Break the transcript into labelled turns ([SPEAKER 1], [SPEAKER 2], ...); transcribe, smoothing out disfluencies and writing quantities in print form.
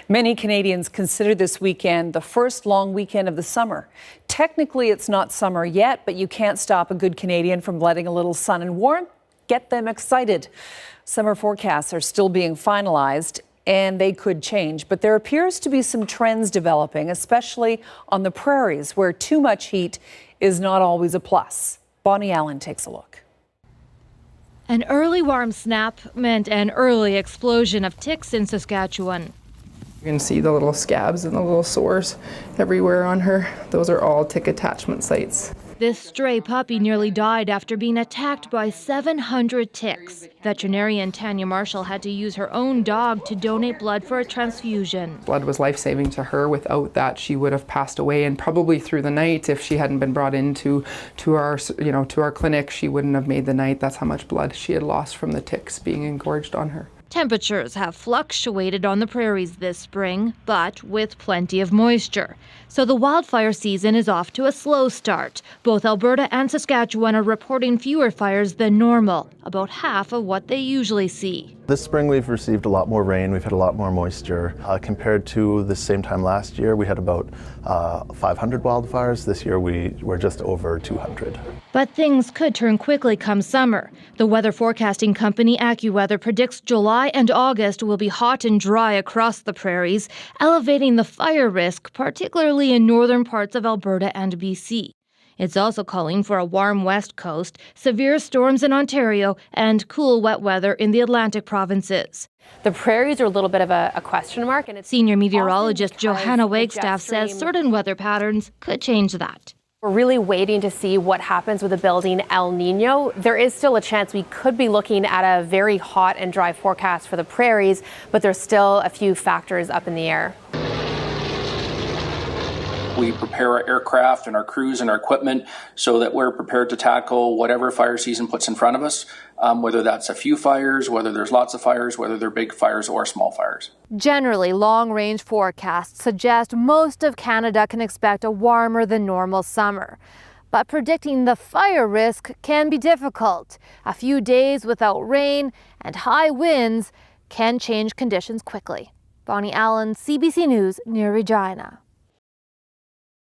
[SPEAKER 1] Many Canadians consider this weekend the first long weekend of the summer. Technically, it's not summer yet, but you can't stop a good Canadian from letting a little sun and warmth get them excited. Summer forecasts are still being finalized, and they could change, but there appears to be some trends developing, especially on the prairies, where too much heat is not always a plus. Bonnie Allen takes a look.
[SPEAKER 2] An early warm snap meant an early explosion of ticks in Saskatchewan.
[SPEAKER 3] You can see the little scabs and the little sores everywhere on her. Those are all tick attachment sites.
[SPEAKER 2] This stray puppy nearly died after being attacked by 700 ticks. Veterinarian Tanya Marshall had to use her own dog to donate blood for a transfusion.
[SPEAKER 3] Blood was life-saving to her. Without that, she would have passed away, and probably through the night, if she hadn't been brought into to our clinic, she wouldn't have made the night. That's how much blood she had lost from the ticks being engorged on her.
[SPEAKER 2] Temperatures have fluctuated on the prairies this spring, but with plenty of moisture. So the wildfire season is off to a slow start. Both Alberta and Saskatchewan are reporting fewer fires than normal, about half of what they usually see.
[SPEAKER 4] This spring we've received a lot more rain, we've had a lot more moisture. Compared to the same time last year, we had about 500 wildfires. This year we're just over 200.
[SPEAKER 2] But things could turn quickly come summer. The weather forecasting company AccuWeather predicts July and August will be hot and dry across the prairies, elevating the fire risk, particularly in northern parts of Alberta and BC. It's also calling for a warm west coast, severe storms in Ontario, and cool, wet weather in the Atlantic provinces.
[SPEAKER 5] The prairies are a little bit of a question mark. And it's
[SPEAKER 2] Senior meteorologist Johanna Wagstaff says certain weather patterns could change that.
[SPEAKER 5] We're really waiting to see what happens with the building El Nino. There is still a chance we could be looking at a very hot and dry forecast for the prairies, but there's still a few factors up in the air.
[SPEAKER 6] We prepare our aircraft and our crews and our equipment so that we're prepared to tackle whatever fire season puts in front of us, whether that's a few fires, whether there's lots of fires, whether they're big fires or small fires.
[SPEAKER 7] Generally, long-range forecasts suggest most of Canada can expect a warmer than normal summer. But predicting the fire risk can be difficult. A few days without rain and high winds can change conditions quickly. Bonnie Allen, CBC News, near Regina.